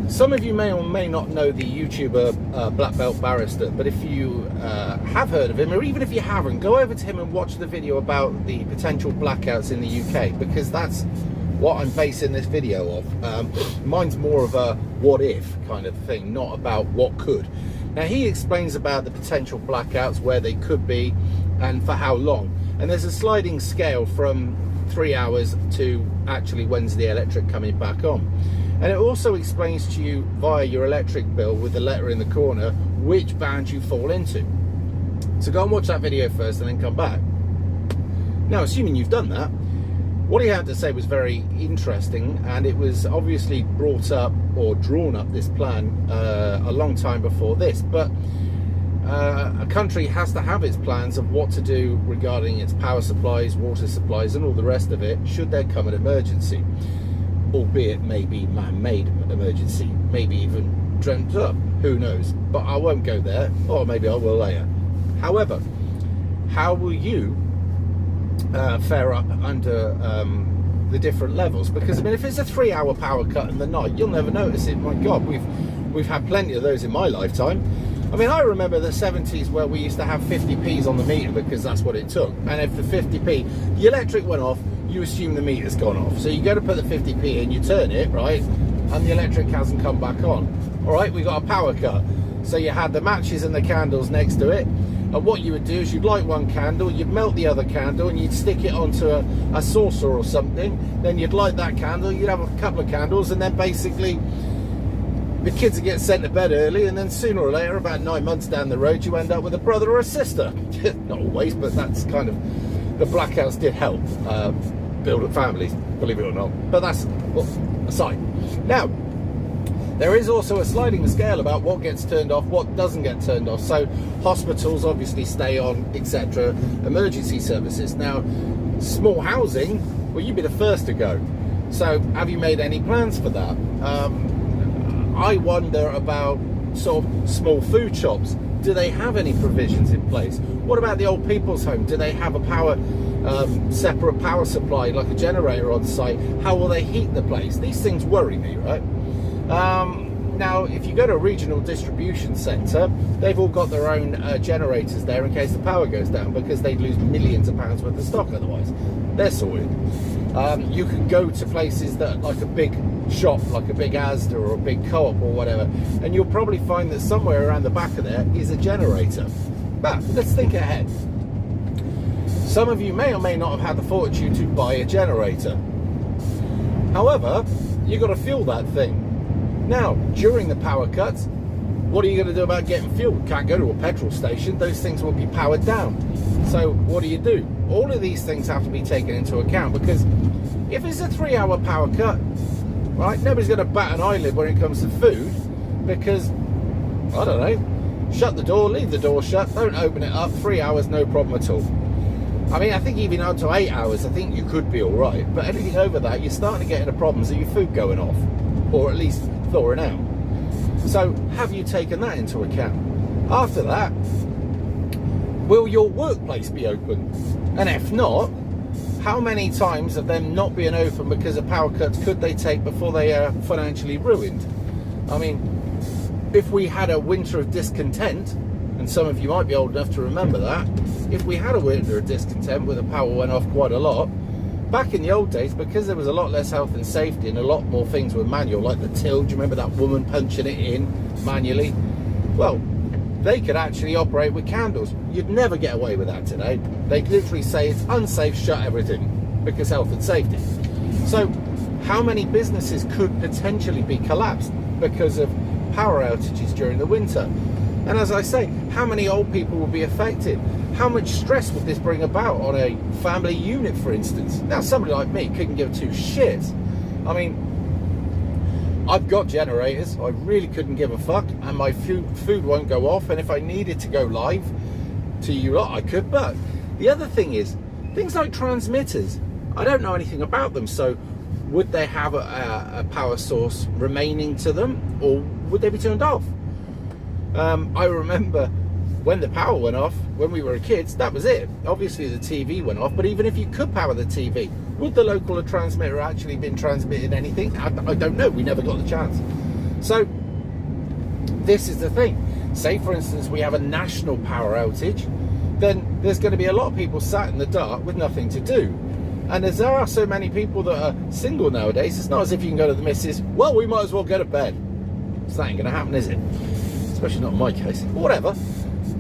Some of you may or may not know the YouTuber Black Belt Barrister, but if you have heard of him, or even if you haven't, go over to him and watch the video about the potential blackouts in the UK, because that's what I'm basing this video off. Mine's more of a what if kind of thing, not about what could. Now, he explains about the potential blackouts, where they could be and for how long, and there's a sliding scale from 3 hours to actually when's the electric coming back on. And it also explains to you via your electric bill with the letter in the corner which band you fall into. So go and watch that video first and then come back. Now, assuming you've done that, what he had to say was very interesting, and it was obviously brought up or drawn up, this plan, a long time before this. But a country has to have its plans of what to do regarding its power supplies, water supplies and all the rest of it should there come an emergency. Albeit maybe man-made emergency, maybe even dreamt up, who knows. But I won't go there, or maybe I will later. However, how will you fare up under the different levels? Because I mean, if it's a 3-hour power cut in the night, you'll never notice it. My God, we've had plenty of those in my lifetime. I mean, I remember the 70s where we used to have 50p's on the meter because that's what it took. And if the 50p, the electric went off, you assume the meter's gone off. So you go to put the 50p in, you turn it, right? And the electric hasn't come back on. All right, we got a power cut. So you had the matches and the candles next to it. And what you would do is you'd light one candle, you'd melt the other candle, and you'd stick it onto a saucer or something. Then you'd light that candle, you'd have a couple of candles, and then basically the kids would get sent to bed early, and then sooner or later, about 9 months down the road, you end up with a brother or a sister. Not always, but that's kind of, the blackouts did help build up families, believe it or not. But that's aside. Now, there is also a sliding scale about what gets turned off, what doesn't get turned off. So hospitals obviously stay on, etc. Emergency services. Now, small housing, well, you'd be the first to go. So have you made any plans for that? I wonder about sort of small food shops. Do they have any provisions in place? What about the old people's home? Do they have a separate power supply, like a generator on site? How will they heat the place? These things worry me, right? Now, if you go to a regional distribution centre, they've all got their own generators there in case the power goes down, because they'd lose millions of pounds worth of stock otherwise. They're sorted. You can go to places that, like a big shop, like a big Asda or a big Co-op or whatever, and you'll probably find that somewhere around the back of there is a generator. But let's think ahead. Some of you may or may not have had the fortune to buy a generator. However, you've got to fuel that thing. Now, during the power cuts, what are you going to do about getting fuel? You can't go to a petrol station. Those things will be powered down. So what do? All of these things have to be taken into account, because if it's a 3-hour power cut, right, nobody's going to bat an eyelid when it comes to food, because, I don't know, shut the door, leave the door shut, don't open it up, 3 hours, no problem at all. I mean, I think even up to 8 hours, I think you could be all right. But anything over that, you're starting to get into problems of your food going off, or at least thawing out. So have you taken that into account? After that, will your workplace be open? And if not, how many times of them not being open because of power cuts could they take before they are financially ruined? I mean, if we had a winter of discontent, and some of you might be old enough to remember that, if we had a winter of discontent where the power went off quite a lot, back in the old days, because there was a lot less health and safety and a lot more things were manual, like the till, do you remember that woman punching it in manually? Well, they could actually operate with candles. You'd never get away with that today. They literally say it's unsafe, shut everything, because health and safety. So how many businesses could potentially be collapsed because of power outages during the winter? And as I say, how many old people will be affected? How much stress would this bring about on a family unit, for instance? Now, somebody like me couldn't give two shits. I mean, I've got generators. I really couldn't give a fuck, and my food won't go off. And if I needed to go live to you lot, I could. But the other thing is, things like transmitters, I don't know anything about them. So would they have a power source remaining to them, or would they be turned off? I remember when the power went off, when we were kids, that was it. Obviously the TV went off, but even if you could power the TV, would the local transmitter actually been transmitting anything? I don't know, we never got the chance. So this is the thing. Say, for instance, we have a national power outage, then there's going to be a lot of people sat in the dark with nothing to do. And as there are so many people that are single nowadays, it's not as if you can go to the missus, well, we might as well go to bed. So that ain't going to happen, is it? Especially not in my case. But whatever.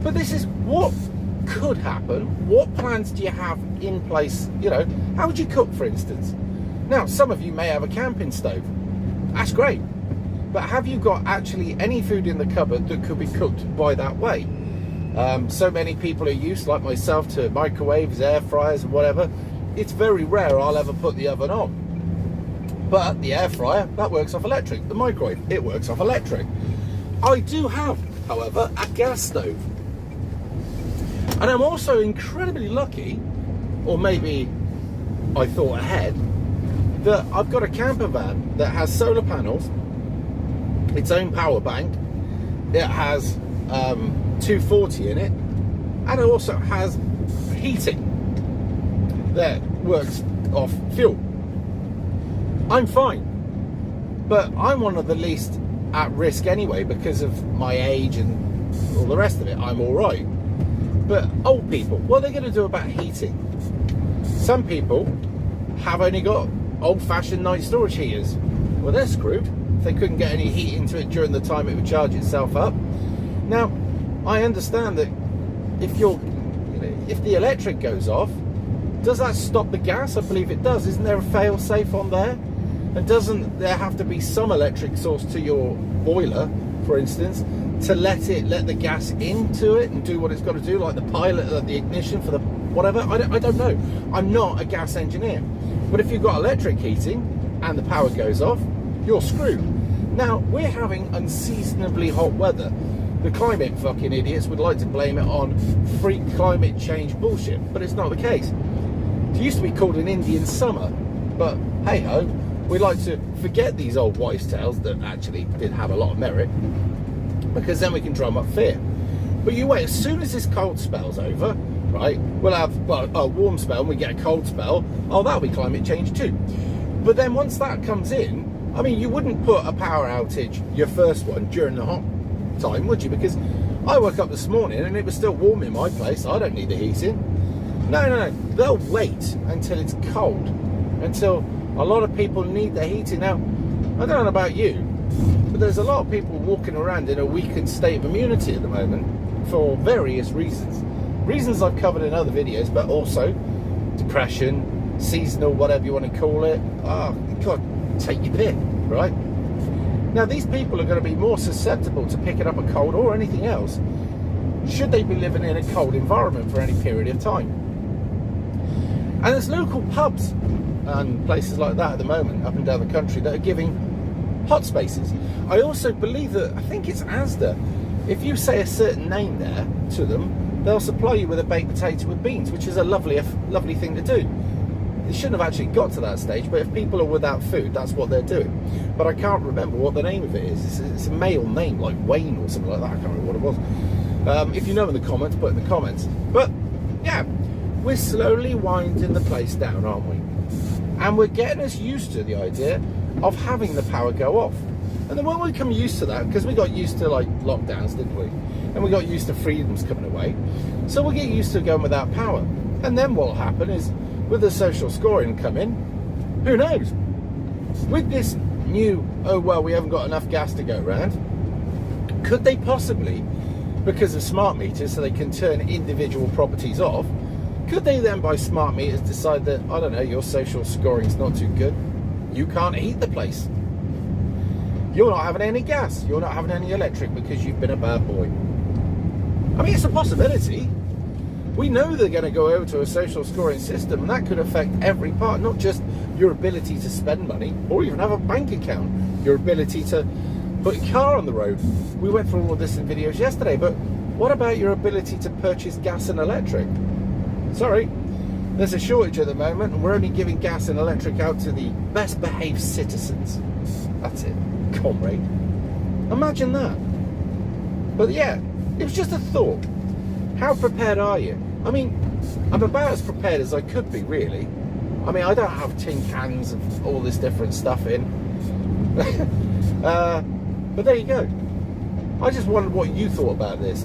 But this is what could happen. What plans do you have in place? You know, how would you cook, for instance? Now, some of you may have a camping stove. That's great. But have you got actually any food in the cupboard that could be cooked by that way? So many people are used, like myself, to microwaves, air fryers and whatever. It's very rare I'll ever put the oven on. But the air fryer, that works off electric. The microwave, it works off electric. I do have, however, a gas stove. And I'm also incredibly lucky, or maybe I thought ahead, that I've got a camper van that has solar panels, its own power bank, it has 240 in it, and it also has heating that works off fuel. I'm fine, but I'm one of the least at risk anyway because of my age and all the rest of it. I'm all right. But old people, what are they going to do about heating? Some people have only got old-fashioned night storage heaters. Well, they're screwed. If they couldn't get any heat into it during the time it would charge itself up. Now, I understand that if the electric goes off, does that stop the gas? I believe it does. Isn't there a fail-safe on there? And doesn't there have to be some electric source to your boiler, for instance, to let the gas into it and do what it's got to do, like the pilot, the ignition for the whatever? I don't know. I'm not a gas engineer. But if you've got electric heating and the power goes off, you're screwed. Now, we're having unseasonably hot weather. The climate fucking idiots would like to blame it on freak climate change bullshit, but it's not the case. It used to be called an Indian summer, but hey ho, we like to forget these old wives' tales that actually did have a lot of merit, because then we can drum up fear. But you wait, as soon as this cold spell's over, right, we'll have a warm spell and we get a cold spell. Oh, that'll be climate change too. But then once that comes in, I mean, you wouldn't put a power outage, your first one, during the hot time, would you? Because I woke up this morning and it was still warm in my place. I don't need the heating. No. They'll wait until it's cold, until a lot of people need the heating. Now, I don't know about you, but there's a lot of people walking around in a weakened state of immunity at the moment for various reasons. Reasons I've covered in other videos, but also depression, seasonal, whatever you want to call it. Oh, God, take your pick, right? Now, these people are going to be more susceptible to picking up a cold or anything else should they be living in a cold environment for any period of time. And there's local pubs and places like that at the moment up and down the country that are giving hot spaces. I also believe that, I think it's Asda, if you say a certain name there to them, they'll supply you with a baked potato with beans, which is a lovely thing to do. It shouldn't have actually got to that stage, but if people are without food, that's what they're doing. But I can't remember what the name of it is. It's a male name, like Wayne or something like that. I can't remember what it was. If you know in the comments, put in the comments. But yeah, we're slowly winding the place down, aren't we? And we're getting us used to the idea of having the power go off. And then when we become used to that, because we got used to like lockdowns, didn't we? And we got used to freedoms coming away. So we'll get used to going without power. And then what'll happen is, with the social scoring come in, who knows? With this new, oh well, we haven't got enough gas to go around, could they possibly, because of smart meters, so they can turn individual properties off, could they then by smart meters decide that, I don't know, your social scoring's not too good, you can't heat the place, you're not having any gas, you're not having any electric because you've been a bad boy? I mean, it's a possibility. We know they're going to go over to a social scoring system, and that could affect every part, not just your ability to spend money or even have a bank account, your ability to put a car on the road. We went through all of this in videos yesterday, but what about your ability to purchase gas and electric? Sorry, there's a shortage at the moment, and we're only giving gas and electric out to the best behaved citizens. That's it, comrade. Imagine that. But yeah, it was just a thought. How prepared are you? I mean, I'm about as prepared as I could be, really. I mean, I don't have tin cans of all this different stuff in. But there you go. I just wondered what you thought about this.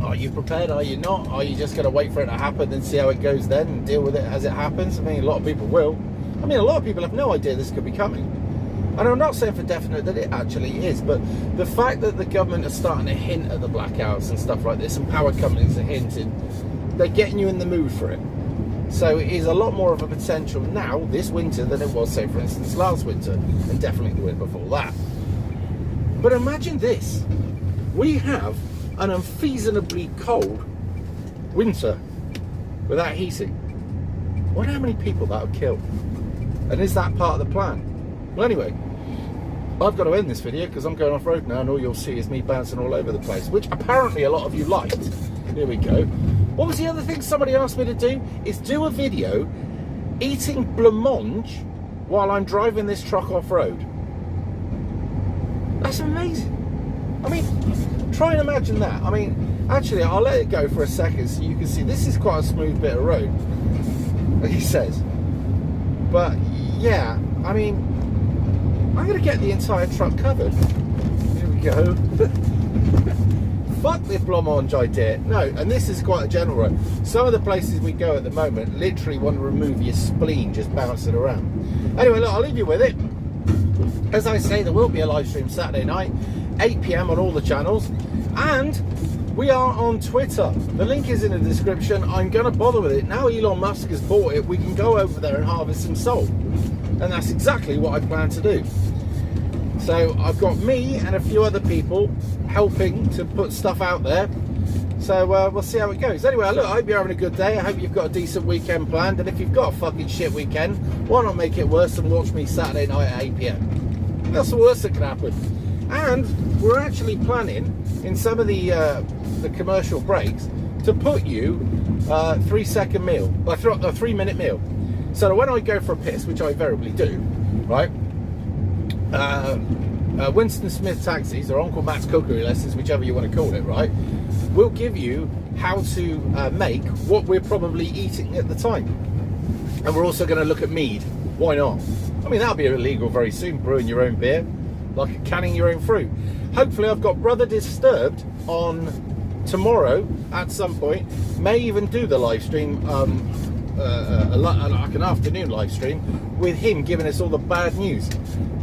Are you prepared? Are you not? Are you just going to wait for it to happen and see how it goes then and deal with it as it happens? I mean, a lot of people will. I mean, a lot of people have no idea this could be coming. And I'm not saying for definite that it actually is, but the fact that the government are starting to hint at the blackouts and stuff like this, and power companies are hinting, they're getting you in the mood for it. So it is a lot more of a potential now, this winter, than it was, say, for instance, last winter, and definitely the winter before that. But imagine this. We have an unseasonably cold winter without heating. I wonder how many people that would kill. And is that part of the plan? Well, anyway, I've got to end this video because I'm going off-road now and all you'll see is me bouncing all over the place, which apparently a lot of you liked. Here we go. What was the other thing somebody asked me to do? Is do a video eating blancmange while I'm driving this truck off-road. That's amazing. I mean, try and imagine that. I mean, actually, I'll let it go for a second so you can see this is quite a smooth bit of road, he says. But, yeah, I mean, I'm going to get the entire truck covered. Here we go. Fuck this blancmange idea. No, and this is quite a general road. Some of the places we go at the moment literally want to remove your spleen just bouncing around. Anyway, look, I'll leave you with it. As I say, there will be a live stream Saturday night, 8 PM on all the channels. And we are on Twitter. The link is in the description. I'm going to bother with it. Now Elon Musk has bought it, we can go over there and harvest some salt. And that's exactly what I plan to do. So I've got me and a few other people helping to put stuff out there. So we'll see how it goes. Anyway, look, I hope you're having a good day. I hope you've got a decent weekend planned. And if you've got a fucking shit weekend, why not make it worse and watch me Saturday night at 8 PM? That's the worst that can happen. And we're actually planning in some of the commercial breaks to put you a 3-second meal, a 3-minute meal. So that when I go for a piss, which I invariably do, right? Winston Smith taxis or Uncle Matt's cookery lessons, whichever you want to call it, right? We'll give you how to make what we're probably eating at the time. And we're also going to look at mead. Why not? I mean, that'll be illegal very soon, brewing your own beer, like canning your own fruit. Hopefully I've got Brother Disturbed on tomorrow at some point. May even do the live stream, like an afternoon live stream, with him giving us all the bad news.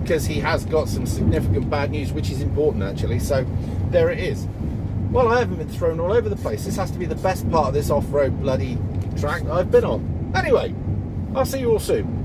Because he has got some significant bad news, which is important actually. So there it is. Well, I haven't been thrown all over the place. This has to be the best part of this off-road bloody track that I've been on. Anyway, I'll see you all soon.